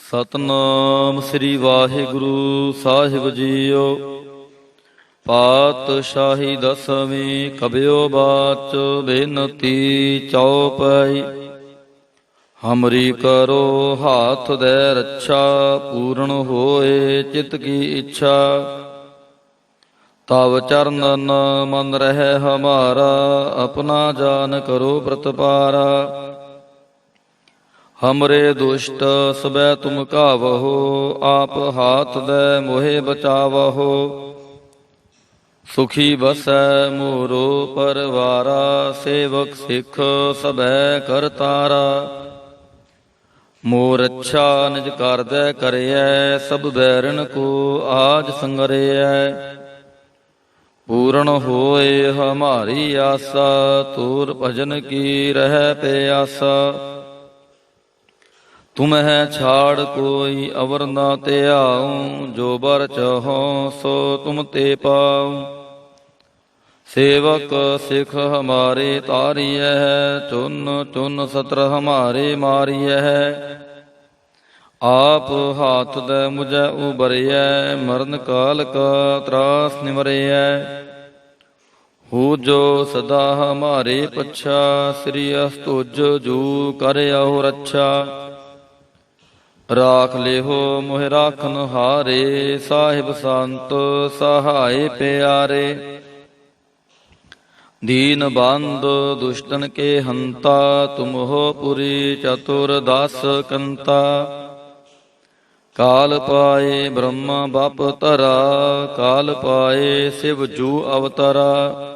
ਸਤਨਾਮ ਸ੍ਰੀ ਵਾਹਿਗੁਰੂ ਸਾਹਿਬ JIO. ਪਾਤਸ਼ਾਹੀ ਦਸਵੀਂ ਕਬਿਓ ਬਾਚ ਬੇਨਤੀ ਚਉਪਈ। ਹਮਰੀ ਕਰੋ ਹਾਥ ਦੇ ਰੱਛਾ, ਪੂਰਨ ਹੋਏ ਚਿਤ ਕੀ ਇੱਛਾ। ਤਵ ਚਰਨਨ ਮਨ ਰਹਿ ਹਮਾਰਾ, ਆਪਣਾ ਜਾਨ ਕਰੋ ਪ੍ਰਤਪਾਰਾ। ਹਮਰੇ ਦੁਸ਼ਟ ਸਬੈ ਤੁਮ ਕਾਵਹੋ, ਆਪ ਹਾਥ ਦੇ ਮੋਹਿ ਬਚਾਵਹੋ। ਸੁਖੀ ਬਸੈ ਮੋਰੋ ਪਰਵਾਰਾ, ਸੇਵਕ ਸਿੱਖ ਸਬੈ ਕਰਤਾਰਾ। ਮੋਰ ਅੱਛਾ ਨਿਜ ਕਰਦੈ ਕਰਿਐ, ਸਭ ਬੈਰਨ ਕੋ ਆਜ ਸੰਗਰਿਐ। ਪੂਰਨ ਹੋਏ ਹਮਾਰੀ ਆਸਾ, ਤੂਰ ਭਜਨ ਕੀ ਰਹਿ ਪਿਆਸਾ। ਤੁਮਹਿ ਛਾੜ ਕੋਈ ਅਵਰ ਨਾ ਧਿਆਉ, ਜੋ ਬਰ ਚਾਹੋ ਸੋ ਤੁਮ ਤੇ ਪਾਉ। ਸੇਵਕ ਸਿੱਖ ਹਮਾਰੇ ਤਾਰੀਐ, ਚੁਨ ਚੁਨ ਸਤਰ ਹਮਾਰੇ ਮਾਰੀਐ। ਆਪ ਹਾਥ ਦੇ ਮੁਝੈ ਉਬਰਿਐ, ਮਰਨ ਕਾਲ ਕਾ ਤਰਾਸ ਨਿਵਰਿਐ। ਹੂ ਜੋ ਸਦਾ ਹਮਾਰੇ ਪੱਛਾ, ਸ੍ਰੀ ਅਸਤੁਜ ਜੂ ਕਰਿਓ ਰੱਛਾ। ਰਾਖ ਲਿਹੋ ਮੋਹਿ ਰਾਖਨ ਹਾਰੇ, ਸਾਹਿਬ ਸੰਤ ਸਹਾਏ ਪਿਆਰੇ। ਦੀਨ ਬੰਦ ਦੁਸ਼ਟਨ ਕੇ ਹੰਤਾ, ਤੁਮ ਹੋ ਪੁਰੀ ਚਤੁਰ ਦਸ ਕੰਤਾ। ਕਾਲ ਪਾਏ ਬ੍ਰਹਮ ਬਪ ਧਰਾ, ਕਾਲ ਪਾਏ ਸਿਵ ਜੂ ਅਵਤਰਾ।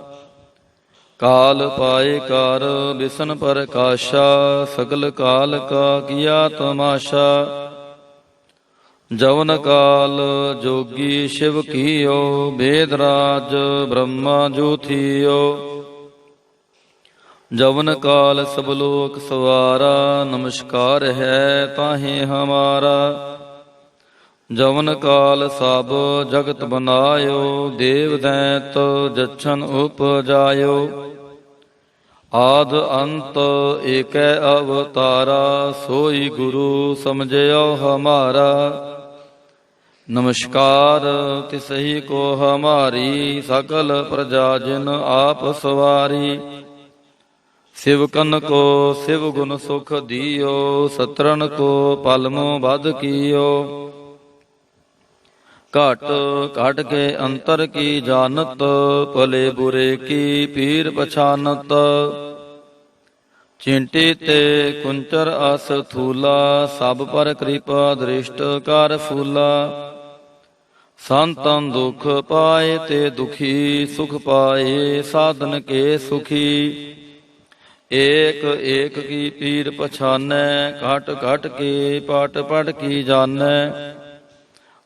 ਕਾਲ ਪਾਏ ਕਰ ਬਿਸ਼ਨ ਪ੍ਰਕਾਸ਼ਾ, ਸਗਲ ਕਾਲ ਕਾ ਕੀਆ ਤਮਾਸ਼ਾ। ਜਵਨ ਕਾਲ ਜੋਗੀ ਸ਼ਿਵ ਕੀਓ, ਬੇਦ ਰਾਜ ਬ੍ਰਹਮਾ ਜੂ ਥੀਓ। ਜਵਨ ਕਾਲ ਸਭ ਲੋਕ ਸਵਾਰਾ, ਨਮਸਕਾਰ ਹੈ ਤਾਹੇ ਹਮਾਰਾ। ਜਵਨ ਕਾਲ ਸਭ ਜਗਤ ਬਨਾਇਓ, ਦੇਵ ਦੈਤ ਜਛਨ ਉਪਜਾਇਓ। ਆਦ ਅੰਤ ਏਕੈ ਅਵਤਾਰਾ, ਸੋਈ ਗੁਰੂ ਸਮਝਿਓ ਹਮਾਰਾ। ਨਮਸਕਾਰ ਤਿਸਹੀ ਕੋ ਹਮਾਰੀ, ਸਕਲ ਪ੍ਰਜਾ ਜਿਨ ਆਪ ਸਵਾਰੀ। ਸਿਵਕਨ ਕੋ ਸਿਵ ਗੁਣ ਸੁਖ ਦੀਓ, ਸਤਰਨ ਕੋ ਪਲਮੋ ਬਧ ਕੀਓ। ਘਟ ਘਟ ਕੇ ਅੰਤਰ ਕੀ ਜਾਨਤ, ਭਲੇ ਬੁਰੇ ਕੀ ਪੀਰ ਪਛਾਨਤ। ਚਿੰਟੀ ਤੇ ਕੁੰਚਰ ਅਸ ਥੂਲਾ, ਸਭ ਪਰ ਕਿਰਪਾ ਦ੍ਰਿਸ਼ਟ ਕਰ ਫੂਲਾ। ਸੰਤਨ ਦੁਖ ਪਾਏ ਤੇ ਦੁਖੀ, ਸੁਖ ਪਾਏ ਸਾਧਨ ਕੇ ਸੁਖੀ। ਏਕ ਏਕ ਕੀ ਪੀਰ ਪਛਾਨੈ, ਘਟ ਘਟ ਕੇ ਪਾਟ ਪੜ ਕੀ ਜਾਣੈ।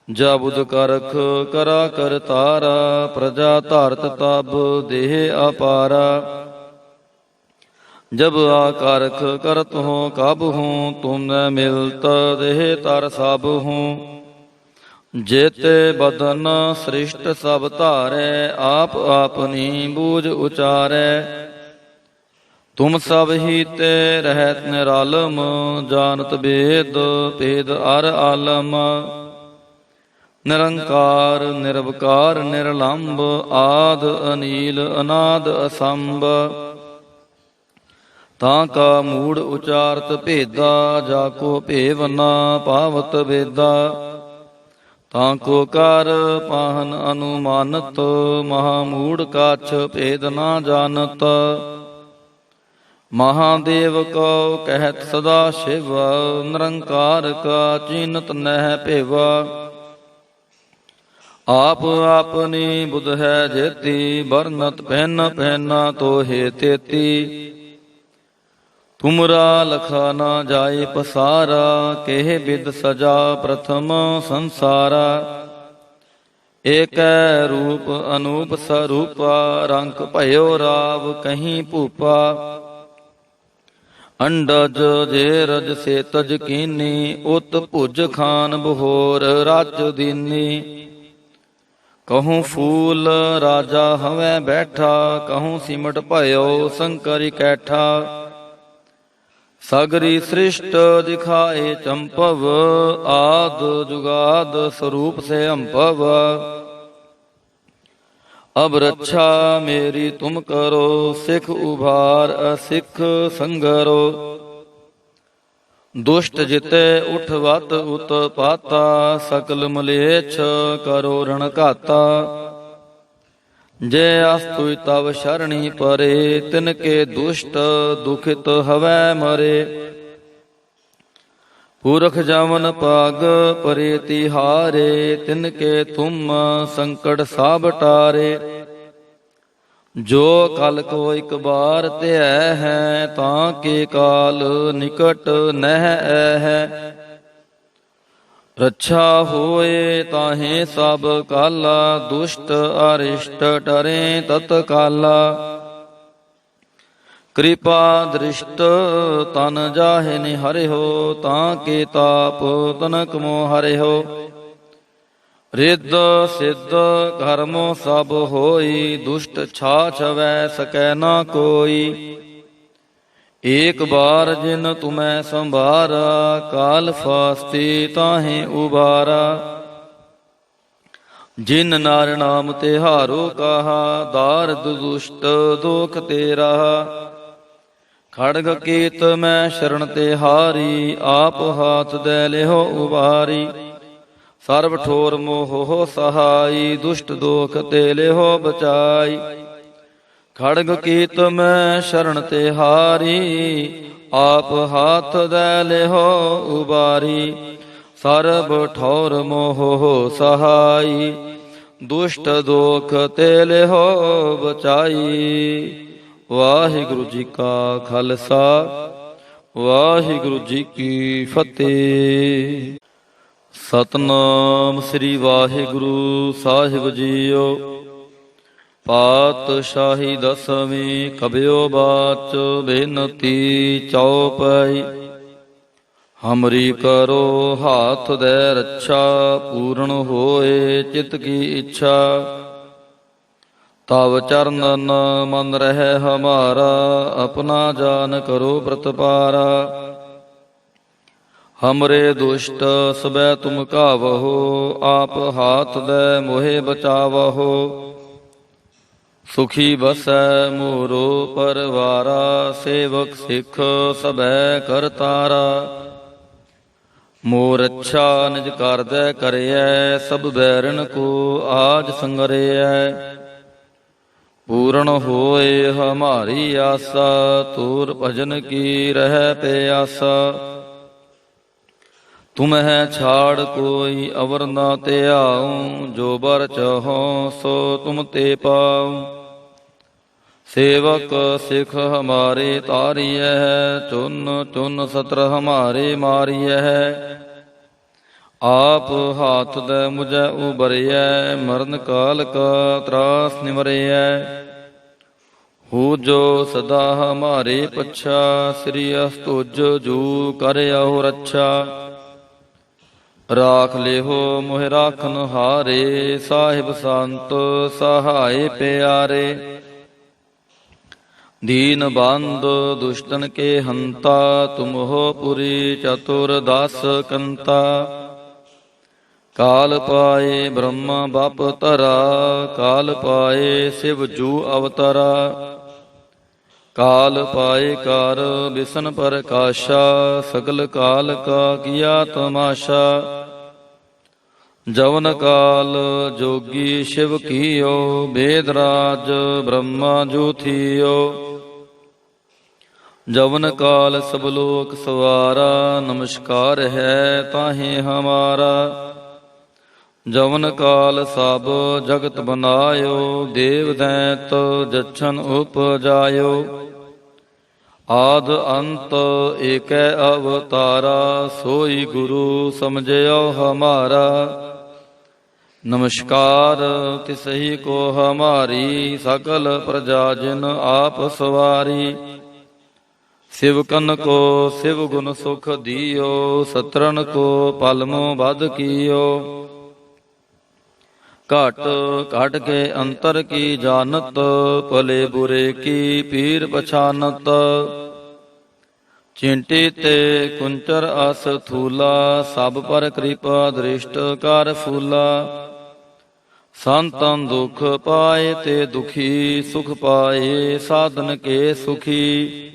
ਜਬੁਦ ਕਰਖ ਕਰਾ ਕਰ ਤਾਰਾ, ਪ੍ਰਜਾ ਧਾਰਤ ਤਬ ਦੇਹ ਅਪਾਰਾ। ਜਬ ਆਕਰਖ ਕਰਤ ਹੋ ਕਬ ਹੂੰ, ਤੁਮ ਮਿਲਤ ਦੇਹ ਤਰ ਸਭ ਹੂੰ। ਜੇਤੇ ਬਦਨ ਸ੍ਰਿਸ਼ਟ ਸਭ ਧਾਰੈ, ਆਪ ਆਪਨੀ ਬੂਝ ਉਚਾਰੈ। ਤੁਮ ਸਭ ਹੀ ਤੇ ਰਹਿਤ ਨਿਰਾਲਮ, ਜਾਨਤ ਬੇਦ ਭੇਦ ਅਰ ਆਲਮ। ਨਿਰੰਕਾਰ ਨਿਰਵਕਾਰ ਨਿਰਲੰਭ, ਆਦ ਅਨੀਲ ਅਨਾਦ ਅਸੰਭ। ਤਾਂ ਕਾ ਮੂੜ ਉਚਾਰਤ ਭੇਦਾ, ਜਾ ਕੋ ਭੇਵ ਨਾ ਪਾਵਤ ਵੇਦਾ। ਤਾਂ ਕੋ ਕਰ ਪਾਹਨ ਅਨੁਮਾਨਤ, ਮਹਾਮੂੜ ਕਾਛ ਭੇਦ ਨਾ ਜਾਣਤ। ਮਹਾਦੇਵ ਕਉ ਕਹਿਤ ਸਦਾ ਸ਼ਿਵ, ਨਿਰੰਕਾਰ ਕਾ ਚੀਨਤ ਨਹਿ ਭੇਵਾ। ਆਪ ਆਪਨੀ ਬੁਧ ਹੈ ਜੇਤੀ, ਬਰਨਤ ਪਹਿਨ ਪਹਿਨਾ ਤੋਹੇ ਤੇਤੀ। ਤੁਮਰਾ ਲਖਾ ਨਾ ਜਾਏ ਪਸਾਰਾ, ਕਹਿ ਬਿਦ ਸਜਾ ਪ੍ਰਥਮ ਸੰਸਾਰਾ। ਏਕੈ ਰੂਪ ਅਨੂਪ ਸਰੂਪਾ, ਰੰਕ ਭਇਓ ਰਾਵ ਕਹੀਂ ਭੂਪਾ। ਅੰਡਜ ਜੇ ਰਜ ਸੇ ਤਜ ਕੀਨੀ, ਉਤ ਭੁਜ ਖਾਨ ਬਹੋਰ ਰਾਜ ਦੀਨੀ। ਕਹੂੰ ਫੂਲ ਰਾਜਾ ਹਵੈ ਬੈਠਾ, ਕਹੂੰ ਸਿਮਟ ਭਇਓ ਸ਼ੰਕਰ ਇਕੈਠਾ। सागरी सृष्ट दिखाए चंपव, आद जुगाद स्वरूप से अम्पव। अब रक्षा मेरी तुम करो, सिख उभार असिख संगरो। दुष्ट जिते उठवत उत्पाता, सकल मलेच्छ करो रण घाता। जय अस्तु तव शरणी परे, तिनके दुष्ट दुखित हवै मरे। पुरख जावन पाग परे तिहारे, तिनके तुम संकट साब टारे। जो कल को एक बार ते है, ताके काल निकट नह है। रक्षा होए ताहे सब काला, दुष्ट अरिष्ट डरे तत्काला। कृपा दृष्ट तन जाहे निहरे हो, ताके ताप तनक मोह हरे हो। रिद्ध सिद्ध कर्मो सब होई, दुष्ट छाछ वै सकै न कोई। एक बार जिन तुम्हें संभारा, काल फास्ती ताहे उबारा। जिन नार नाम तिहारो कहा, दारद दुष्ट दोख तेरा। खड़ग कीत मैं शरण तिहारी, आप हाथ दे लेहो उबारी। सर्व ठोर मोह सहाई, दुष्ट दोख ते लेहो बचाई। खड़ग कीत मैं शरण तिहारी, आप हाथ दे लेहो उबारी। सर्व ठौर मोह सहाई, दुष्ट दोख ते लेहो बचाई। वाहिगुरु जी का खालसा, वाहिगुरु जी की फतेह। सतनाम श्री वाहिगुरु साहिब जीओ। पातशाही दसवीं कबियो बाच, बेनती चौपाई। हमरी करो हाथ दे रक्षा, पूर्ण होए चित की इच्छा। तव चरणन मन रहे हमारा, अपना जान करो प्रतपारा। हमरे दुष्ट सबै तुम कावहो, आप हाथ दे मोहे बचावहो। सुखी बसै मोरो परवारा, सेवक सिख सबै करतारा। मोर अच्छा निज कर दे करियै, सब बैरन को आज संगरियै। पूर्ण होए हमारी आशा, तोर भजन की रह प्यासा। तुम्हें छाड़ कोई अवर ना ते आऊं, जो बर चाहो सो तुम ते पाऊं। सेवक सिख हमारे तारिय है, चुन चुन सत्र हमारे मारिय है। आप हाथ दे मुझे उबरिय, मरण काल का त्रास निवरिय। हो जो सदा हमारे पच्छा, श्री अस्तुज जू कर अहो रक्षा। राख ले हो मोह राखन हारे, साहिब संत सहाय प्यारे। दीन बंद दुष्टन के हंता, तुम हो पुरी चतुर दास कंता। काल पाए ब्रह्म बाप तरा, काल पाए शिव जू अवतरा। काल पाए कार बिसन प्रकाशा, सकल काल का किया तमाशा। जवन काल जोगी शिव कियो, वेदराज ब्रह्मा जू थियो। जवन काल सब लोक सवारा, नमस्कार है ताहे हमारा। जवन काल सब जगत बनायो, देव दैत जच्छन उपजायो। आद अंत एक अवतारा, सोई गुरु समझयो हमारा। नमस्कार तिसही को हमारी, सकल प्रजा जिन आप सवारी। शिवकन को शिव गुण सुख दियो, सत्रन को पलमो बद कियो। घट घट के अंतर की जानत, भले बुरे की पीर पछानत। ਚਿੰਟੀ ਤੇ ਕੁੰਚਰ ਅਸ ਥੂਲਾ, ਸਭ ਪਰ ਕਿਰਪਾ ਦ੍ਰਿਸ਼ਟ ਕਰ ਫੂਲਾ। ਸੰਤਨ ਦੁਖ ਪਾਏ ਤੇ ਦੁਖੀ, ਸੁਖ ਪਾਏ ਸਾਧਨ ਕੇ ਸੁਖੀ।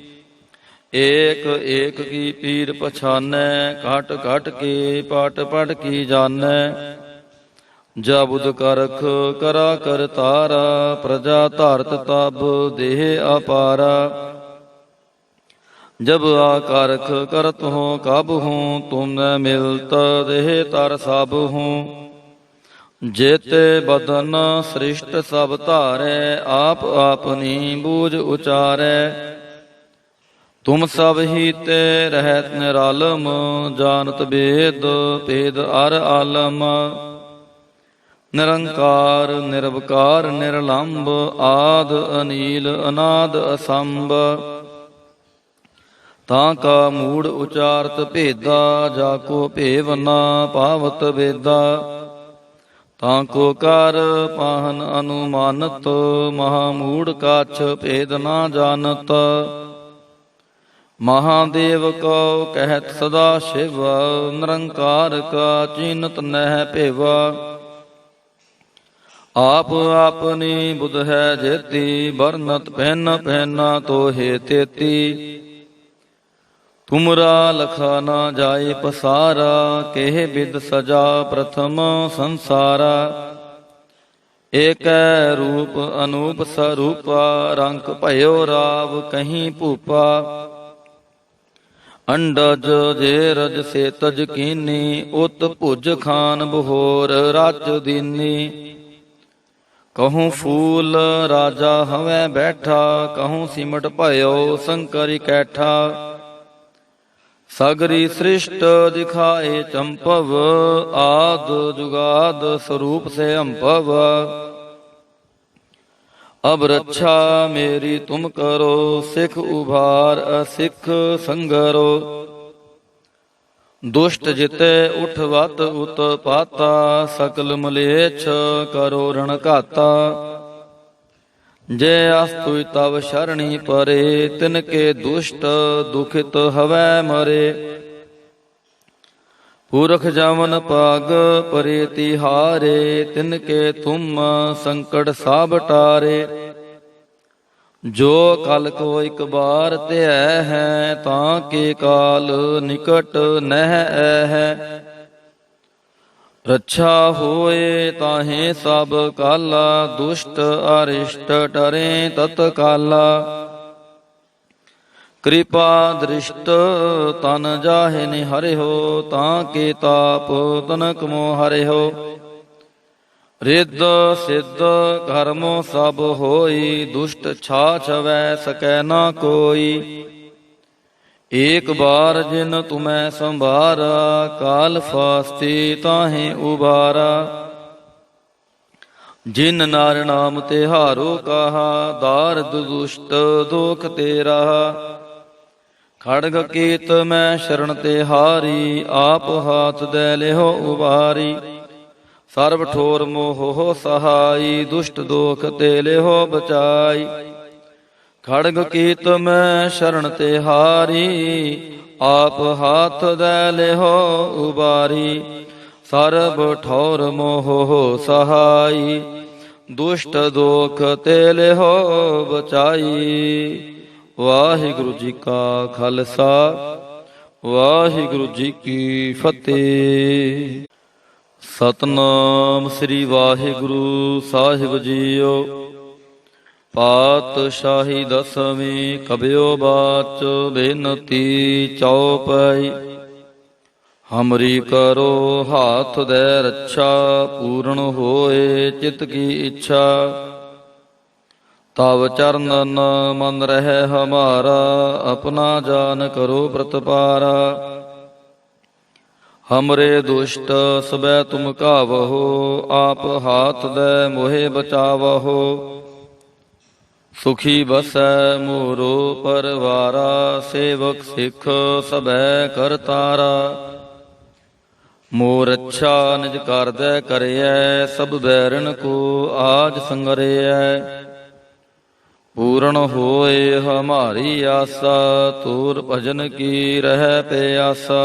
ਏਕ ਏਕ ਕੀ ਪੀਰ ਪਛਾਨੈ, ਘਟ ਘਟ ਕੇ ਪਾਟ ਪੜ ਕੀ ਜਾਣੈ। ਜਬੁਦ ਕਰਖ ਕਰਾ ਕਰ ਤਾਰਾ, ਪ੍ਰਜਾ ਧਾਰਤ ਤਬ ਦੇਹ ਅਪਾਰਾ। ਜਬ ਆਕਾਰਖ ਕਰਤ ਹੋ ਕਬ ਹੂੰ, ਤੁਮ ਮਿਲਤ ਦੇਹ ਤਰ ਸਭ ਹੂੰ। ਜੇਤੇ ਬਦਨ ਸ੍ਰਿਸ਼ਟ ਸਭ ਧਾਰੈ, ਆਪ ਆਪਨੀ ਬੂਝ ਉਚਾਰੈ। ਤੁਮ ਸਭ ਹੀ ਤੇ ਰਹਿਤ ਨਿਰਾਲਮ, ਜਾਨਤ ਬੇਦ ਭੇਦ ਅਰ ਆਲਮ। ਨਿਰੰਕਾਰ ਨਿਰਵਕਾਰ ਨਿਰਲੰਭ, ਆਦ ਅਨੀਲ ਅਨਾਦ ਅਸੰਭ। ਤਾਂ ਕਾ ਮੂੜ ਉਚਾਰਤ ਭੇਦਾ, ਜਾ ਕੋ ਭੇਵ ਨਾ ਪਾਵਤ ਵੇਦਾ। ਤਾਂ ਕੋ ਕਰ ਪਾਹਨ ਅਨੁਮਾਨਤ, ਮਹਾਮੂੜ ਕਾਛ ਭੇਦ ਨਾ ਜਾਣਤ। ਮਹਾਦੇਵ ਕਉ ਕਹਿਤ ਸਦਾ ਸ਼ਿਵ, ਨਿਰੰਕਾਰ ਕਾ ਚੀਨਤ ਨਹਿ ਭੇਵਾ। ਆਪ ਆਪਨੀ ਬੁਧ ਹੈ ਜੇਤੀ, ਬਰਨਤ ਪਹਿਨ ਪਹਿਨਾ ਤੋਹੇ ਤੇਤੀ। ਤੁਮਰਾ ਲਖਾ ਨਾ ਜਾਏ ਪਸਾਰਾ, ਕਹਿ ਬਿਦ ਸਜਾ ਪ੍ਰਥਮ ਸੰਸਾਰਾ। ਏਕੈ ਰੂਪ ਅਨੂਪ ਸਰੂਪਾ, ਰੰਕ ਭਇਓ ਰਾਵ ਕਹੀਂ ਭੂਪਾ। ਅੰਡਜ ਜੇਰਜ ਸੇਤਜ ਕੀਨੀ, ਉਤ ਭੁਜ ਖਾਨ ਬਹੋਰ ਰਾਜ ਦੀਨੀ। ਕਹੂੰ ਫੂਲ ਰਾਜਾ ਹਵੈ ਬੈਠਾ, ਕਹੂੰ ਸਿਮਟ ਭਇਓ ਸ਼ੰਕਰ ਇਕੈਠਾ। ਸਗਰੀ ਸ੍ਰਿਸ਼ਟ ਦਿਖਾਏ ਚੰਪਵ, ਆਦ ਜੁਗਾਦ ਸਰੂਪ ਸੇ ਅੰਭਵ। ਅਬ ਰੱਛਾ ਮੇਰੀ ਤੁਮ ਕਰੋ, ਸਿੱਖ ਉਭਾਰ ਅਸਿੱਖ ਸੰਗਰੋ। ਦੁਸ਼ਟ ਜਿਤੇ ਉਠਵਤ ਉਤ ਪਾਤਾ, ਸਕਲ ਮਲੇਛ ਕਰੋ ਰਣ ਘਾਤਾ। ਜੇ ਅਸਤੁ ਤਵ ਸ਼ਰਣੀ ਪਰੇ, ਤਿਨ ਕੇ ਦੁਸ਼ਟ ਦੁਖਿਤ ਹਵੈ ਮਰੇ। ਪੁਰਖ ਜਮਨ ਪਾਗ ਪਰੇ ਤਿਹਾਰੇ, ਤਿਨ ਕੇ ਤੁਮ ਸੰਕਟ ਸਭ ਟਾਰੇ। ਜੋ ਕਲ ਕੋ ਇਕ ਬਾਰ ਧਿਐ ਹੈ, ਤਾਂ ਕੇ ਕਾਲ ਨਿਕਟ ਨਹਿ ਹੈ। ਰੱਛਾ ਹੋਏ ਤਾਹੇ ਸਭ ਕਾਲਾ, ਦੁਸ਼ਟ ਅਰਿਸ਼ਟ ਟਰੇ ਤਤ ਕਾਲਾ। ਕਿਰਪਾ ਦ੍ਰਿਸ਼ਟ ਤਨ ਜਾਹੇ ਨਿਹਰਿਓ, ਤਾਂ ਕੇ ਤਾਪ ਤਨਕ ਮੋ ਹਰਿਓ। ਰਿੱਧ ਸਿੱਧ ਕਰਮੋ ਸਭ ਹੋਈ, ਦੁਸ਼ਟ ਛਾਛ ਵੈ ਸਕੈ ਨਾ ਕੋਈ। ਏਕ ਬਾਰ ਜਿਨ ਤੁਮੈ ਸੰਭਾਰਾ, ਕਾਲ ਫਾਸਤੀ ਤਾਹੇ ਉਬਾਰਾ। ਜਿਨ ਨਾਰ ਨਾਮ ਤਿਹਾਰੋ ਕਹਾ, ਦਾਰਦ ਦੁਸ਼ਟ ਦੋਖ ਤੇ ਰਹਾ। ਖੜਗ ਕੀਤ ਮੈਂ ਸ਼ਰਨ ਤਿਹਾਰੀ, ਆਪ ਹਾਥ ਦੇ ਲਿਹੋ ਉਬਾਰੀ। ਸਰਬ ਠੋਰ ਮੋਹ ਸਹਾਈ, ਦੁਸ਼ਟ ਦੋਖ ਤੇ ਲਿਹੋ ਬਚਾਈ। ਖੜਗ ਕੀਤ ਮੈਂ ਸ਼ਰਨ ਤਿਹਾਰੀ, ਆਪ ਹਾਥ ਦੇ ਲਿਹੋ ਉਬਾਰੀ। ਸਰਬ ਠੌਰ ਮੋਹ ਸਹਾਈ, ਦੁਸ਼ਟ ਦੋਖ ਤੇ ਲਿਹੋ ਬਚਾਈ। ਵਾਹਿਗੁਰੂ ਜੀ ਕਾ ਖਾਲਸਾ, ਵਾਹਿਗੁਰੂ ਜੀ ਕੀ ਫਤਿਹ। ਸਤਨਾਮ ਸ੍ਰੀ ਵਾਹਿਗੁਰੂ ਸਾਹਿਬ ਜੀਓ। ਪਾਤਸ਼ਾਹੀ ਦਸਵੀਂ ਕਬਿਓ ਬਾਚ, ਬੇਨਤੀ ਚਉਪਈ। ਹਮਰੀ ਕਰੋ ਹਾਥ ਦੇ ਰੱਛਾ, ਪੂਰਨ ਹੋਏ ਚਿਤ ਕੀ ਇੱਛਾ। ਤਵ ਚਰਨਨ ਮਨ ਰਹਿ ਹਮਾਰਾ, ਆਪਣਾ ਜਾਨ ਕਰੋ ਪ੍ਰਤਪਾਰਾ। ਹਮਰੇ ਦੁਸ਼ਟ ਸਬੈ ਤੁਮ ਕਾਵਹੋ, ਆਪ ਹਾਥ ਦੇ ਮੋਹਿ ਬਚਾਵਹੋ। ਸੁਖੀ ਬਸੈ ਮੋਰੋ ਪਰਵਾਰਾ, ਸੇਵਕ ਸਿੱਖ ਸਬੈ ਕਰਤਾਰਾ। ਮੋਰ ਅੱਛਾ ਨਿਜ ਕਰਦੈ ਕਰਿਐ, ਸਭ ਬੈਰਨ ਕੋ ਆਜ ਸੰਗਰਿਐ। पूर्ण होए हमारी आशा, तूर भजन की रह प्यासा।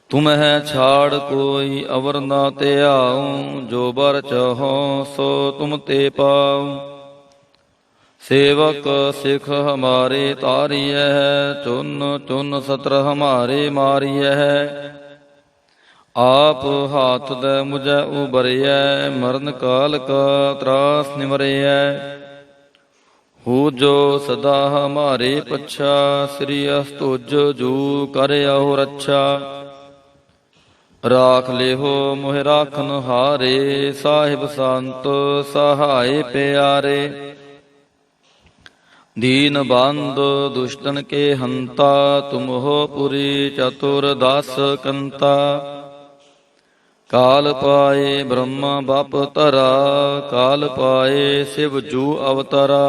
तुम्हें छाड़ कोई अवर ना ते आऊं, जो बर चाहो सो तुम ते पाऊं। सेवक सिख हमारे तारिय है, चुन चुन सत्र हमारे मारिय है। आप हाथ दे मुझे उबरिय, मरण काल का त्रास निवरिय। हो जो सदा हमारे पच्छा, श्री अस्तुज जू कर अहो रक्षा। राख ले हो मोह राखन हारे, साहिब संत सहाय प्यारे। दीन बंद दुष्टन के हंता, तुम हो पुरी चतुर दास कंता। काल पाए ब्रह्म बाप तरा, काल पाए शिव जू अवतरा।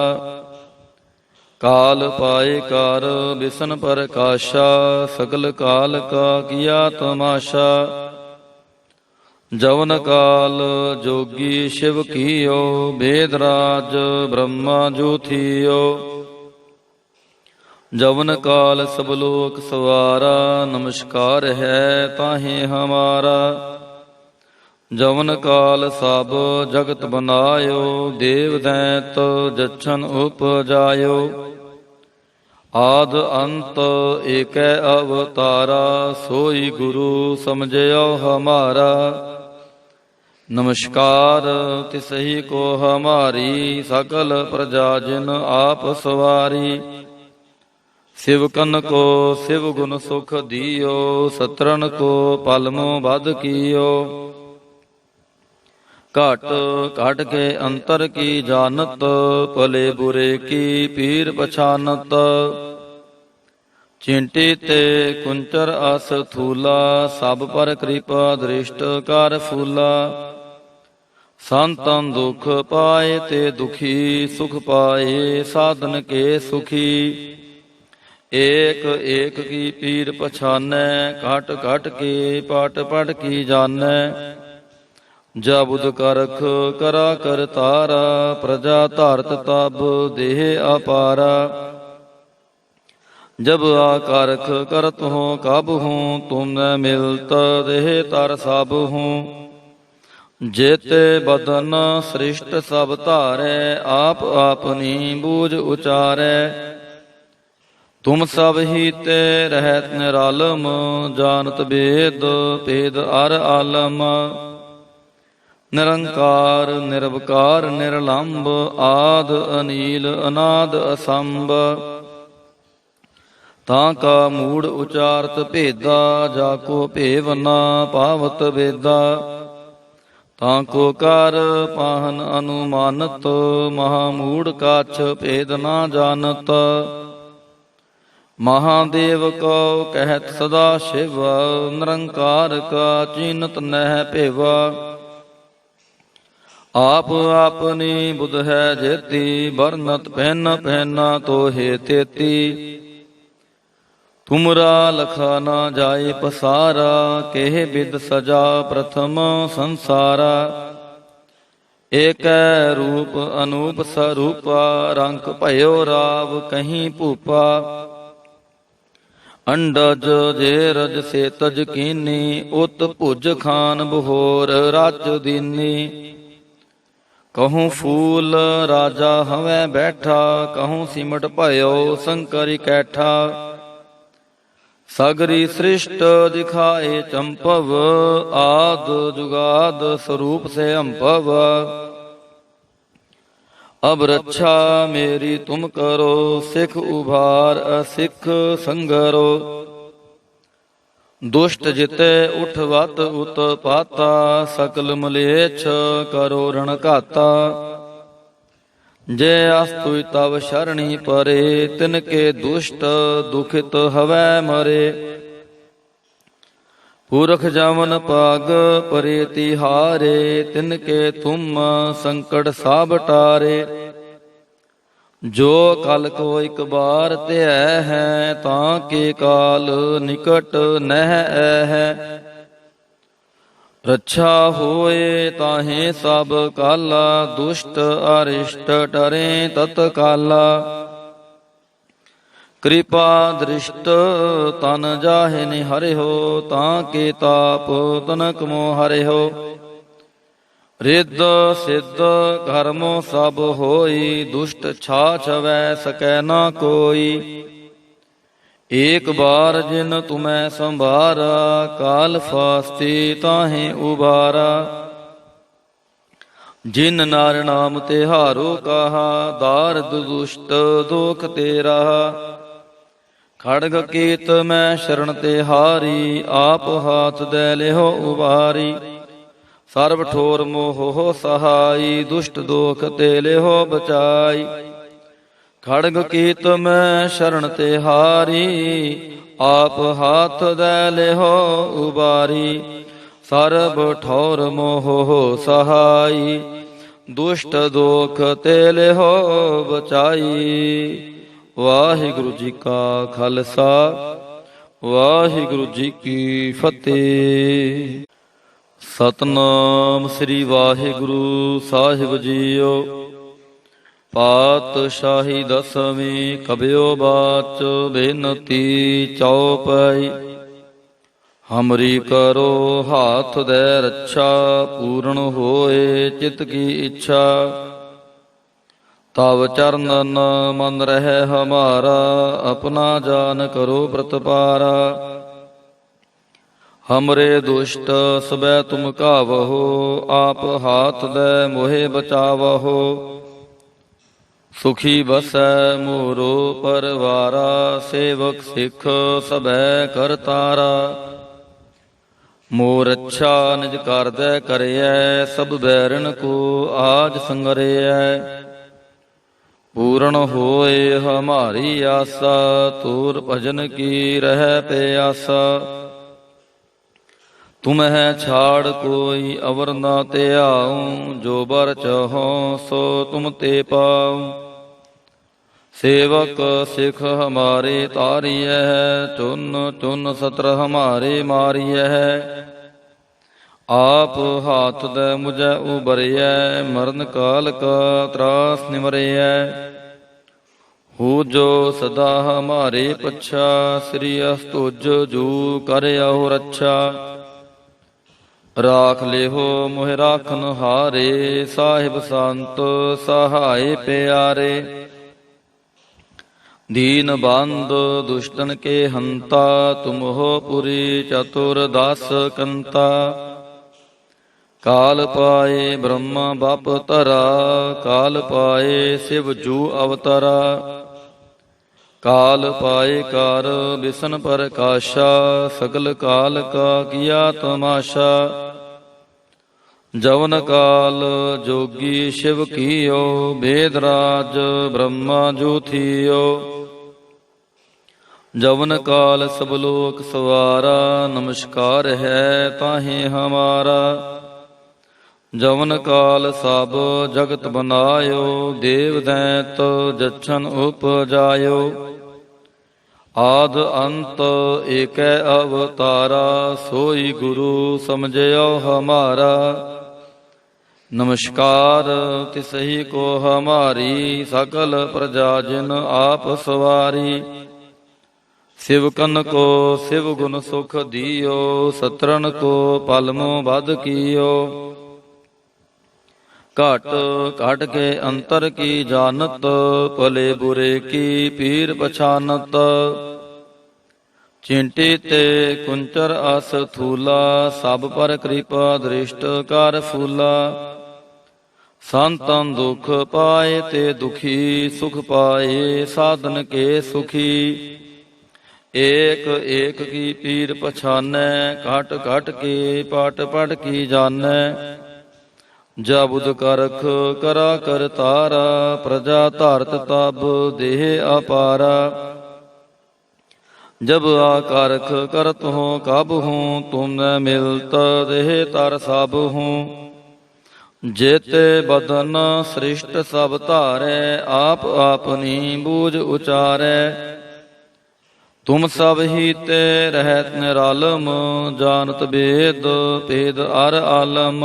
काल पाए कार बिसन प्रकाशा, सकल काल का किया तमाशा। जवन काल जोगी शिव कियो, वेदराज ब्रह्मा जू थियो। जवन काल सब लोक सवारा, नमस्कार है ताहे हमारा। जवन काल सब जगत बनायो, देव दैत जच्छन उपजायो। आद अंत एक अवतारा, सोई गुरु समझयो हमारा। नमस्कार तिसही को हमारी, सकल प्रजा जिन आप सवारी। शिवकन को शिव गुण सुख दियो, सत्रन को पलमो बद कियो। घट घट के अंतर की जानत, भले बुरे की पीर पछानत। चिंटी ते कुंचर अस थूला, सब पर कृपा दृष्ट कर फूला। संतन दुख पाए ते दुखी, सुख पाए साधन के सुखी। एक एक की पीर पछानै, घट घट के पाट पट की जानै। जबुद करख करा कर तारा, प्रजा धारत तब देह अपारा। जब आकारख करत हो कब हूँ, तुम मिलत देह तर सब हूँ। जेते बदन सृष्ट सब धारै, आप अपनी बूझ उचारै। तुम सब ही ते रहत निरालम, जानत वेद भेद अर आलम। निरंकार निरवकार निर्लंब, आद अनील अनाद असंभ। ताका मूढ़ उचारत भेदा, जाको भेव न पावत वेदा। ताको कर पाहन अनुमानत, महामूढ़ काछ भेद न जानत। महादेव को कहत सदा शिव, निरंकार का चीनत नह भेवा। आप अपनी बुध है जेती, बरनत पहन पहना तो हे तेती। तुमरा लखा न जाए पसारा, केह बिद सजा प्रथम संसारा। एक रूप अनूप स्वरूपा, रंक भयो राव कहीं भूपा। अंडज जेरज से तज कीनी, उत भुज खान बहोर राज दीनी। कहूँ फूल राजा हवै बैठा, कहूँ सिमट भयो शंकर कैठा। सगरी सृष्ट दिखाए चंपव, आद जुगाद स्वरूप से अम्पव। अब रक्षा मेरी तुम करो, सिख उभार असिख संगरो। दुष्ट जिते उठवत उत्पाता, सकल मलेच्छ करो रण घाता। जय अस्तु तव शरणी परे, तिनके दुष्ट दुखित हवै मरे। पुरख जमन पाग परे तिहारे, तिनके तुम संकट साब टारे। जो कल को एक बार ते है, ताके काल निकट नह है। ਰੱਛਾ ਹੋਏ ਤਾਹੇ ਸਭ ਕਾਲਾ, ਦੁਸ਼ਟ ਅਰਿਸ਼ਟ ਟਰੇ ਤਤ ਕਾਲਾ। ਕਿਰਪਾ ਦ੍ਰਿਸ਼ਟ ਤਨ ਜਾਹੇ ਨਿਹਰਿਓ, ਤਾਂ ਕੇ ਤਾਪ ਤਨਕ ਮੋ ਹਰਿਓ। ਰਿੱਧ ਸਿੱਧ ਕਰਮੋ ਸਭ ਹੋਈ, ਦੁਸ਼ਟ ਛਾਛ ਵੈ ਸਕੈ ਨਾ ਕੋਈ। ਏਕ ਬਾਰ ਜਿਨ ਤੁਮੈ ਸੰਭਾਰਾ, ਕਾਲ ਫਾਸਤੇ ਤਾਹੇ ਉਬਾਰਾ। ਜਿਨ ਨਾਰ ਨਾਮ ਤਿਹਾਰੋ ਕਹਾ, ਦਾਰਦ ਦੁਸ਼ਟ ਦੋਖ ਤੇ ਰਹਾ। ਖੜਗ ਕੇਤ ਮੈਂ ਸ਼ਰਨ ਤਿਹਾਰੀ, ਆਪ ਹਾਥ ਦੈ ਲਿਹੋ ਉਬਾਰੀ। ਸਰਬ ਠੋਰ ਮੋਹ ਸਹਾਈ, ਦੁਸ਼ਟ ਦੋਖ ਤੇ ਲਿਹੋ ਬਚਾਈ। ਖੜਗ ਕੀਤ ਮੈਂ ਸ਼ਰਨ ਤਿਹਾਰੀ, ਆਪ ਹਾਥ ਦੈ ਲਿਹੋ ਉਬਾਰੀ। ਸਰਬ ਠੌਰ ਮੋਹ ਸਹਾਈ, ਦੁਸ਼ਟ ਦੋਖ ਤੇ ਲਿਹੋ ਬਚਾਈ। ਵਾਹਿਗੁਰੂ ਜੀ ਕਾ ਖਾਲਸਾ, ਵਾਹਿਗੁਰੂ ਜੀ ਕੀ ਫਤਿਹ। ਸਤਨਾਮ ਸ੍ਰੀ ਵਾਹਿਗੁਰੂ ਸਾਹਿਬ ਜੀਓ। ਪਾਤਸ਼ਾਹੀ ਦਸਵੀਂ ਕਬਿਓ ਬਾਚ, ਬੇਨਤੀ ਚਉਪਈ। ਹਮਰੀ ਕਰੋ ਹਾਥ ਦੈ ਰੱਛਾ, ਪੂਰਨ ਹੋਏ ਚਿਤ ਕੀ ਇੱਛਾ। ਤਵ ਚਰਨਨ ਮਨ ਰਹਿ ਹਮਾਰਾ, ਆਪਣਾ ਜਾਨ ਕਰੋ ਪ੍ਰਤਪਾਰਾ। ਹਮਰੇ ਦੁਸ਼ਟ ਸਬੈ ਤੁਮ ਕਾਵਹੋ, ਆਪ ਹਾਥ ਦੈ ਮੋਹਿ ਬਚਾਵਹੋ। ਸੁਖੀ ਬਸੈ ਮੋਰੋ ਪਰਵਾਰਾ, ਸੇਵਕ ਸਿੱਖ ਸਭੈ ਕਰਤਾਰਾ। ਮੋਰ ਅੱਛਾ ਨਿਜ ਕਰਦੈ ਕਰਿਐ, ਸਭ ਬੈਰਨ ਕੋ ਆਜ ਸੰਗਰਿਐ। ਪੂਰਨ ਹੋਏ ਹਮਾਰੀ ਆਸਾ, ਤੂਰ ਭਜਨ ਕੀ ਰਹਿ ਪਿਆਸਾ। ਤੁਮਹਿ ਛਾੜ ਕੋਈ ਅਵਰ ਨਾ ਧਿਆਉ, ਜੋ ਬਰ ਚਾਹੋ ਸੋ ਤੁਮ ਤੇ ਪਾਉ। ਸੇਵਕ ਸਿੱਖ ਹਮਾਰੇ ਤਾਰੀਐ, ਚੁਨ ਚੁਨ ਸਤਰ ਹਮਾਰੇ ਮਾਰੀਐ। ਆਪ ਹਾਥ ਦੈ ਮੁਝੈ ਉਬਰਿਐ, ਮਰਨ ਕਾਲ ਕਾ ਤਰਾਸ ਨਿਵਰਿਐ। ਹੋ ਜੋ ਸਦਾ ਹਮਾਰੇ ਪੱਛਾ, ਸ੍ਰੀ ਅਸਤੁਜ ਜੂ ਕਰਿਓ ਰੱਛਾ। ਰਾਖ ਲਿਹੋ ਮੋਹਿ ਰਾਖਨ ਹਾਰੇ, ਸਾਹਿਬ ਸੰਤ ਸਹਾਏ ਪਿਆਰੇ। ਦੀਨ ਬੰਦ ਦੁਸ਼ਟਨ ਕੇ ਹੰਤਾ, ਤੁਮ ਹੋ ਪੁਰੀ ਚਤੁਰ ਦਸ ਕੰਤਾ। ਕਾਲ ਪਾਏ ਬ੍ਰਹਮਾ ਬਪ ਧਰਾ, ਕਾਲ ਪਾਏ ਸਿਵ ਜੂ ਅਵਤਰਾ। ਕਾਲ ਪਾਏ ਕਰ ਬਿਸ਼ਨ ਪ੍ਰਕਾਸ਼ਾ, ਸਗਲ ਕਾਲ ਕਾ ਕੀਆ ਤਮਾਸ਼ਾ। ਜਵਨ ਕਾਲ ਜੋਗੀ ਸ਼ਿਵ ਕੀਓ, ਬੇਦ ਰਾਜ ਬ੍ਰਹਮਾ ਜੂ ਥੀਓ। ਜਵਨ ਕਾਲ ਸਭ ਲੋਕ ਸਵਾਰਾ, ਨਮਸਕਾਰ ਹੈ ਤਾਹੇ ਹਮਾਰਾ। ਜਵਨ ਕਾਲ ਸਭ ਜਗਤ ਬਨਾਇਓ, ਦੇਵ ਦੈਤ ਜਛਨ ਉਪਜਾਇਓ। ਆਦ ਅੰਤ ਏਕੈ ਅਵਤਾਰਾ, ਸੋਈ ਗੁਰੂ ਸਮਝਿਓ ਹਮਾਰਾ। ਨਮਸਕਾਰ ਤਿਸਹੀ ਕੋ ਹਮਾਰੀ, ਸਕਲ ਪ੍ਰਜਾ ਜਿਨ ਆਪ ਸਵਾਰੀ। ਸਿਵਕਨ ਕੋ ਸਿਵ ਗੁਣ ਸੁਖ ਦੀਓ, ਸਤਰਨ ਕੋ ਪਲਮੋ ਬਧ ਕੀਓ। ਘਟ ਘਟ ਕੇ ਅੰਤਰ ਕੀ ਜਾਨਤ, ਭਲੇ ਬੁਰੇ ਕੀ ਪੀਰ ਪਛਾਨਤ। ਚਿੰਟੀ ਤੇ ਕੁੰਚਰ ਅਸ ਥੂਲਾ, ਸਭ ਪਰ ਕਿਰਪਾ ਦ੍ਰਿਸ਼ਟ ਕਰ ਫੂਲਾ। ਸੰਤਨ ਦੁਖ ਪਾਏ ਤੇ ਦੁਖੀ, ਸੁਖ ਪਾਏ ਸਾਧਨ ਕੇ ਸੁਖੀ। ਏਕ ਏਕ ਕੀ ਪੀਰ ਪਛਾਨੈ, ਘਟ ਘਟ ਕੇ ਪਾਟ ਪੜ ਕੀ ਜਾਣੈ। ਜਬੁਦ ਕਰਖ ਕਰਾ ਕਰਤਾਰਾ, ਪ੍ਰਜਾ ਧਾਰਤ ਤਬ ਦੇਹ ਅਪਾਰਾ। ਜਬ ਆਕਰਖ ਕਰਤ ਹੋ ਕਬ ਹੂੰ, ਤੁਮ ਮਿਲਤ ਦੇਹ ਤਰ ਸਭ ਹੂੰ। ਜੇਤੇ ਬਦਨ ਸ੍ਰਿਸ਼ਟ ਸਭ ਧਾਰੈ, ਆਪ ਆਪਨੀ ਬੂਝ ਉਚਾਰੈ। ਤੁਮ ਸਭ ਹੀ ਤੇ ਰਹਿਤ ਨਿਰਾਲਮ, ਜਾਨਤ ਬੇਦ ਭੇਦ ਅਰ ਆਲਮ।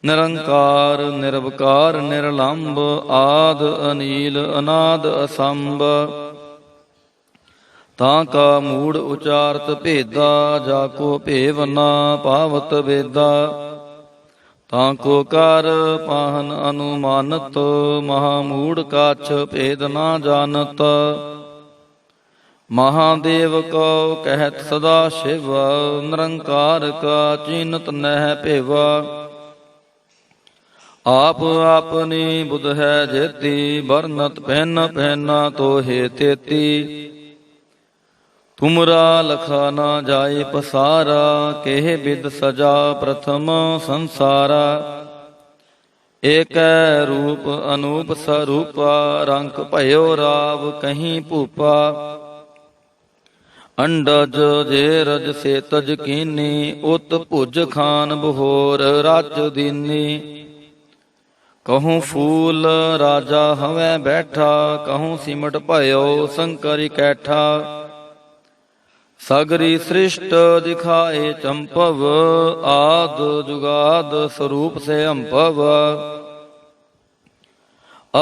ਨਿਰੰਕਾਰ ਨਿਰਵਕਾਰ ਨਿਰਲੰਭ, ਆਦ ਅਨੀਲ ਅਨਾਦ ਅਸੰਭ। ਤਾਂ ਕਾ ਮੂੜ ਉਚਾਰਤ ਭੇਦਾ, ਜਾ ਕੋ ਭੇਵ ਨਾ ਪਾਵਤ ਵੇਦਾ। ਤਾਂ ਕੋ ਕਰ ਪਾਹਨ ਅਨੁਮਾਨਤ, ਮਹਾਮੂੜ ਕਾਛ ਭੇਦ ਨਾ ਜਾਣਤ। ਮਹਾਦੇਵ ਕਉ ਕਹਿਤ ਸਦਾ ਸ਼ਿਵ, ਨਿਰੰਕਾਰ ਕਾ ਚੀਨਤ ਨਹਿ ਭੇਵਾ। ਆਪ ਆਪਨੀ ਬੁਧ ਹੈ ਜੇਤੀ, ਬਰਨਤ ਪਹਿਨ ਪਹਿਨਾ ਤੋਹੇ ਤੇਤੀ। ਤੁਮਰਾ ਲਖਾ ਨਾ ਜਾਏ ਪਸਾਰਾ, ਕਿਹ ਬਿਦ ਸਜਾ ਪ੍ਰਥਮ ਸੰਸਾਰਾ। ਏਕੈ ਰੂਪ ਅਨੂਪ ਸਰੂਪਾ, ਰੰਕ ਭਇਓ ਰਾਵ ਕਹੀਂ ਭੂਪਾ। ਅੰਡਜ ਜੇ ਰਜ ਸੇ ਤਜ ਕੀਨੀ, ਉਤ ਭੁਜ ਖਾਨ ਬਹੋਰ ਰਚ ਦੀਨੀ। ਕਹੂੰ ਫੂਲ ਰਾਜਾ ਹਵੈ ਬੈਠਾ, ਕਹੂੰ ਸਿਮਟ ਭਇਓ ਸ਼ੰਕਰ ਇਕੈਠਾ। ਸਗਰੀ ਸ੍ਰਿਸ਼ਟ ਦਿਖਾਏ ਚੰਪਵ, ਆਦ ਜੁਗਾਦ ਸਰੂਪ ਸੇ ਅੰਭਵ।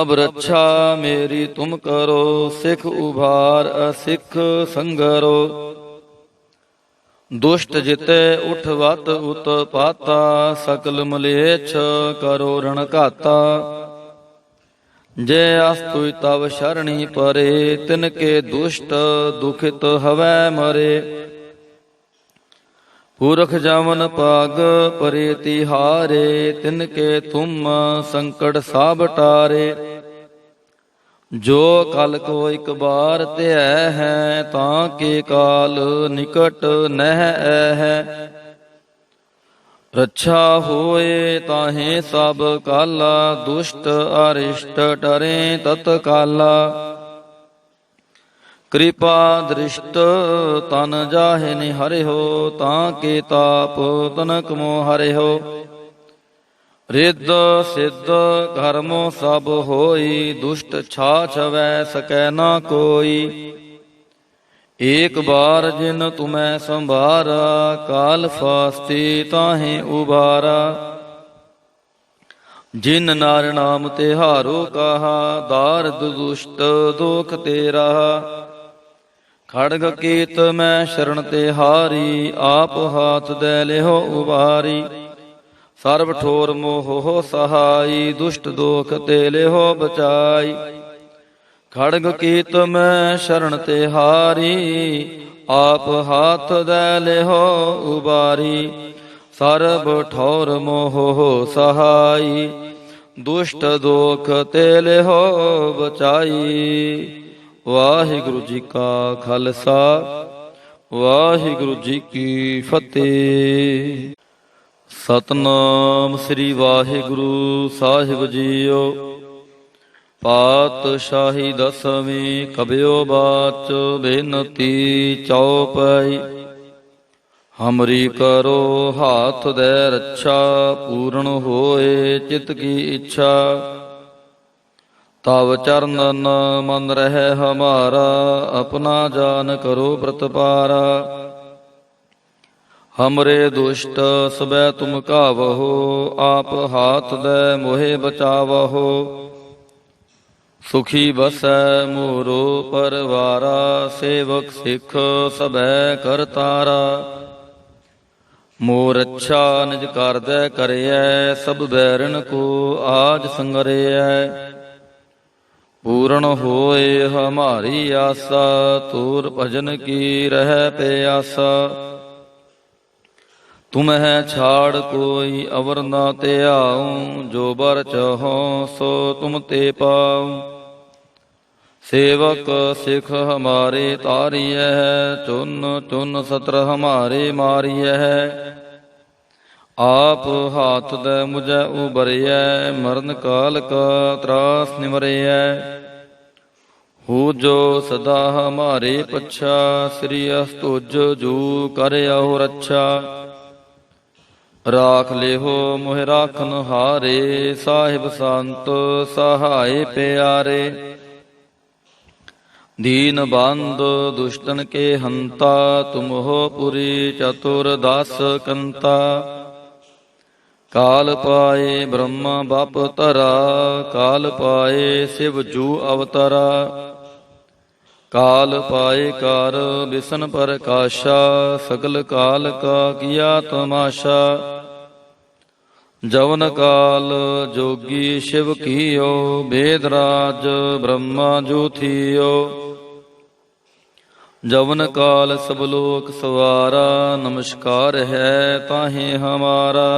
ਅਬ ਰੱਛਾ ਮੇਰੀ ਤੁਮ ਕਰੋ, ਸਿੱਖ ਉਭਾਰ ਅਸਿੱਖ ਸੰਗਰੋ। ਦੁਸ਼ਟ ਜਿਤੇ ਉਠਵਤ ਉਤ ਪਾਤਾ, ਸਕਲ ਮਲੇਛ ਕਰੋ ਰਣ ਘਾਤਾ। ਜੇ ਅਸਤੁ ਤਵ ਸ਼ਰਣੀ ਪਰੇ, ਤਿਨ ਕੇ ਦੁਸ਼ਟ ਦੁਖਿਤ ਹਵੈ ਮਰੇ। ਪੁਰਖ ਜਮਨ ਪਾਗ ਪਰੇ ਤਿਹਾਰੇ, ਤਿਨ ਕੇ ਤੁਮ ਸੰਕਟ ਸਭ ਟਾਰੇ। ਜੋ ਕਲ ਕੋ ਇਕ ਬਾਰ ਧਿਐ ਹੈ, ਤਾਂ ਕੇ ਕਾਲ ਨਿਕਟ ਨਹਿ ਹੈ। ਰੱਛਾ ਹੋਏ ਤਾਹੇ ਸਭ ਕਾਲਾ, ਦੁਸ਼ਟ ਅਰਿਸ਼ਟ ਟਰੇ ਤਤ ਕਾਲਾ। ਕਿਰਪਾ ਦ੍ਰਿਸ਼ਟ ਤਨ ਜਾਹੇ ਨਿਹਰਿਓ, ਤਾਂ ਕੇ ਤਾਪ ਤਨਕ ਮੋ ਹਰਿਓ। ਰਿੱਧ ਸਿੱਧ ਕਰਮੋ ਸਭ ਹੋਈ, ਦੁਸ਼ਟ ਛਾ ਛਵੈ ਸਕੈ ਨਾ ਕੋਈ। ਏਕ ਬਾਰ ਜਿਨ ਤੁਮੈ ਸੰਭਾਰਾ, ਕਾਲ ਫਾਸਤੀ ਤਾਹੇ ਉਬਾਰਾ। ਜਿਨ ਨਾਰ ਨਾਮ ਤਿਹਾਰੋ ਕਹਾ, ਦਾਰਦ ਦੁਸ਼ਟ ਦੋਖ ਤੇ ਰਹਾ। ਖੜਗ ਕੀਤ ਮੈਂ ਸ਼ਰਨ ਤਿਹਾਰੀ, ਆਪ ਹਾਥ ਦੇ ਲਿਹੋ ਉਬਾਰੀ। ਸਰਬ ਠੋਰ ਮੋਹ ਸਹਾਈ, ਦੁਸ਼ਟ ਦੋਖ ਤੇ ਲਿਹੋ ਬਚਾਈ। ਖੜਗ ਕੀਤ ਮੈਂ ਸ਼ਰਨ ਤਿਹਾਰੀ, ਆਪ ਹਾਥ ਦੇ ਲਿਹੋ ਉਬਾਰੀ। ਸਰਬ ਠੌਰ ਮੋਹ ਸਹਾਈ, ਦੁਸ਼ਟ ਦੋਖ ਤੇ ਲਿਹੋ ਬਚਾਈ। ਵਾਹਿਗੁਰੂ ਜੀ ਕਾ ਖਾਲਸਾ, ਵਾਹਿਗੁਰੂ ਜੀ ਕੀ ਫਤਿਹ। ਸਤਨਾਮ ਸ੍ਰੀ ਵਾਹਿਗੁਰੂ ਸਾਹਿਬ ਜੀਓ। ਪਾਤਸ਼ਾਹੀ ਦਸਵੀਂ ਕਬਿਓ ਬਾਚ, ਬੇਨਤੀ ਚਉਪਈ। ਹਮਰੀ ਕਰੋ ਹਾਥ ਦੇ ਰੱਛਾ, ਪੂਰਨ ਹੋਏ ਚਿਤ ਕੀ ਇੱਛਾ। ਤਵ ਚਰਨਨ ਮਨ ਰਹਿ ਹਮਾਰਾ, ਆਪਣਾ ਜਾਨ ਕਰੋ ਪ੍ਰਤਪਾਰਾ। ਹਮਰੇ ਦੁਸ਼ਟ ਸਬੈ ਤੁਮ ਕਾਵਹੋ, ਆਪ ਹਾਥ ਦੇ ਮੋਹਿ ਬਚਾਵਹੋ। ਸੁਖੀ ਬਸੈ ਮੋਰੋ ਪਰਵਾਰਾ, ਸੇਵਕ ਸਿੱਖ ਸਭੈ ਕਰਤਾਰਾ। ਮੋਰ ਅੱਛਾ ਨਿਜ ਕਰਦੈ ਕਰਿਐ, ਸਭ ਬੈਰਨ ਕੋ ਆਜ ਸੰਗਰਿਐ। ਪੂਰਨ ਹੋਏ ਹਮਾਰੀ ਆਸਾ, ਤੂਰ ਭਜਨ ਕੀ ਰਹਿ ਪਿਆਸਾ। ਤੁਮਹਿ ਛਾੜ ਕੋਈ ਅਵਰ ਨਾ ਧਿਆਉ, ਜੋ ਬਰ ਚਾਹੋ ਸੋ ਤੁਮ ਤੇ ਪਾਉ। ਸੇਵਕ ਸਿੱਖ ਹਮਾਰੇ ਤਾਰੀਐ, ਚੁਨ ਚੁਨ ਸਤਰ ਹਮਾਰੇ ਮਾਰੀਐ। ਆਪ ਹਾਥ ਦੇ ਮੁਝੈ ਉਬਰਿਐ, ਮਰਨ ਕਾਲ ਕਾ ਤਰਾਸ ਨਿਵਰਿਐ। ਹੋ ਜੋ ਸਦਾ ਹਮਾਰੇ ਪੱਛਾ, ਸ੍ਰੀ ਅਸਤੁਜ ਜੂ ਕਰਿਓ ਰੱਛਾ। ਰਾਖ ਲਿਹੋ ਮੋਹਿ ਰਾਖਨ ਹਾਰੇ, ਸਾਹਿਬ ਸੰਤ ਸਹਾਏ ਪਿਆਰੇ। दीन बंद दुष्टन के हंता, तुम हो पुरी चतुर दास कंता। काल पाए ब्रह्म बाप तरा, काल पाए शिव जू अवतरा। काल पाए कार बिसन प्रकाशा, सगल काल का किया तमाशा। जवन काल जोगी शिव कियो, वेदराज ब्रह्मा जू थियो। जवन काल सब लोक सवारा, नमस्कार है ताहे हमारा।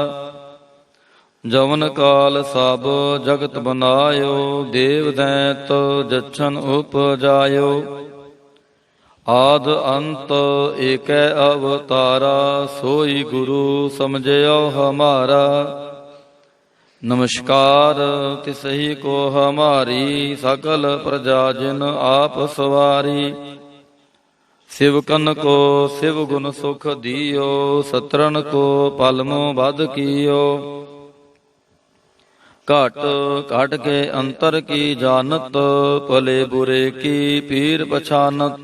जवन काल सब जगत बनायो, देव दैत जच्छन उपजायो। आद अंत एक अवतारा, सोई गुरु समझयो हमारा। नमस्कार तिसही को हमारी, सकल प्रजा जिन आप सवारी। शिवकन को शिव गुण सुख दियो, सतरन को पलमो बद कियो। घट घट के अंतर की जानत, भले बुरे की पीर पछानत।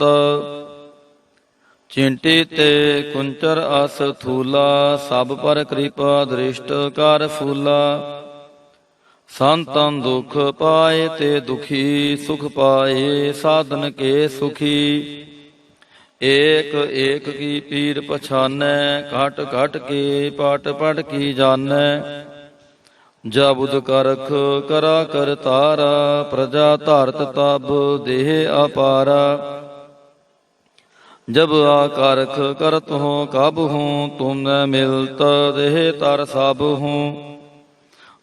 चिंटी ते कुंचर अस थूला, सब पर कृपा दृष्ट कर फूला। संतन दुख पाए ते दुखी, सुख पाए साधन के सुखी। एक एक की पीर पछानै, घट घट के पाट पट की जानै। जाबुद करख करा कर तारा, प्रजा धारत तब देह अपारा। जब आकारख करत हो कब हूँ, तुम न मिलत देह तर सब हूँ।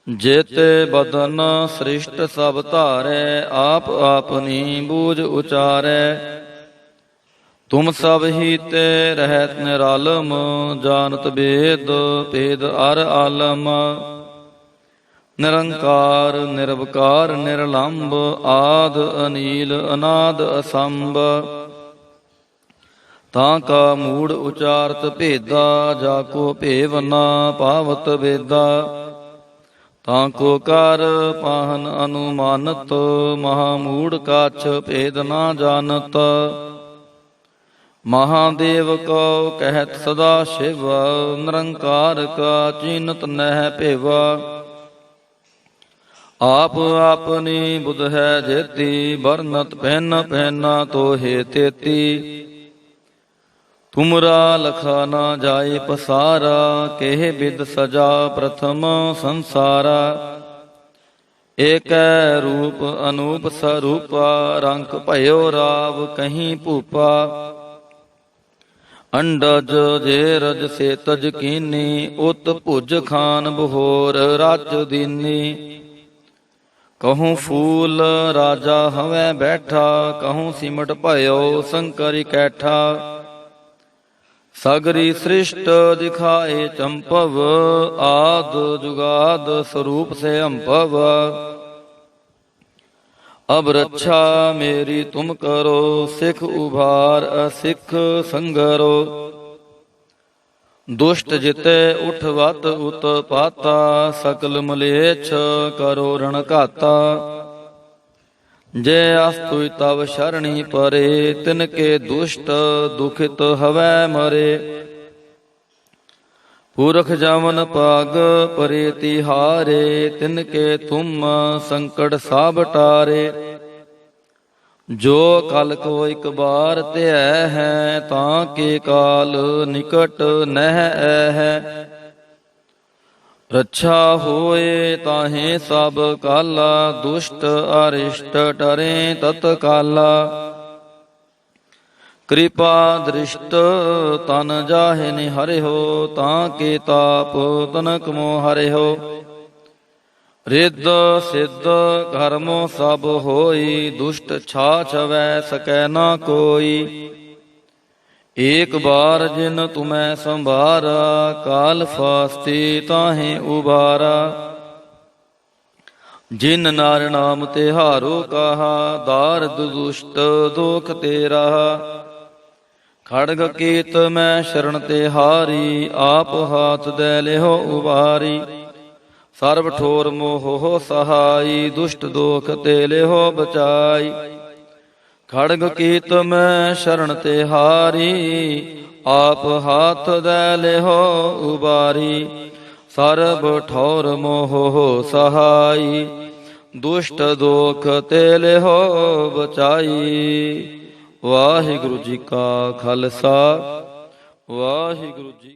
जेते बदन सृष्ट सब धारै, आप आपनी बूझ उचारै। तुम सब ही ते रहत निरालम, जानत वेद भेद अर आलम। निरंकार निरवकार निर्लंब, आद अनील अनाद असंभ। ताका मूड उचारत भेदा, जाको भेव न पावत वेदा। ताको कर पाहन अनुमानत, महामूड काछ भेद न जानत। महादेव को कहत सदा शिव, निरंकार का चीनत नह भेवा। आप आपनी बुध है जेती, बरनत पहन पहना तो हे तेती। तुमरा लखा न जाए पसारा, केह बिद सजा प्रथम संसारा। एक रूप अनूप स्वरूपा, रंक भयो राव कहीं भूपा। अंडज जे रज से तज कीनी, उत भुज खान बहोर राज दीनी। कहूँ फूल राजा हवै बैठा, कहूँ सिमट भयो शंकर कैठा। सगरी सृष्ट दिखाए चंपव, आद जुगाद स्वरूप से अम्पव। अब रक्षा मेरी तुम करो, सिख उभार असिख संगरो। दुष्ट जिते उठवत उत्पाता, सकल मलेच्छ करो रण घाता। जय अस्तु तव शरणी परे, तिनके दुष्ट दुखित हवै मरे। पुरख जावन पाग परे तिहारे, तिनके तुम संकट साब टारे। जो कल को एक बार ते है, ताके काल निकट नह है। रक्षा होए ताहे सब काला, दुष्ट अरिष्ट डरे तत्काला। कृपा दृष्ट तन जाहे निहरे हो, ताके ताप तनक मोह हरे हो। रिद्ध सिद्ध कर्मो सब होई, दुष्ट छाछ वै सकै न कोई। एक बार जिन तुम्हें संभारा, काल फास्ती ताहे उबारा। जिन नार नाम तिहारो कहा, दारद दुष्ट दोख तेरा। खड़ग कीत मैं शरण तिहारी, आप हाथ दे लेहो उबारी। सर्व ठोर मोह सहाई, दुष्ट दोख ते लेहो बचाई। ਖੜਗ ਕੀਤ ਮੈਂ ਸ਼ਰਨ ਤੇ ਹਾਰੀ, ਆਪ ਹਾਥ ਦੈ ਲਿਹੋ ਉਬਾਰੀ। ਸਰਬ ਠੌਰ ਮੋਹ ਸਹਾਈ, ਦੁਸ਼ਟ ਦੋਖ ਤੇ ਲਿਹੋ ਬਚਾਈ। ਵਾਹਿਗੁਰੂ ਜੀ ਕਾ ਖਾਲਸਾ, ਵਾਹਿਗੁਰੂ ਜੀ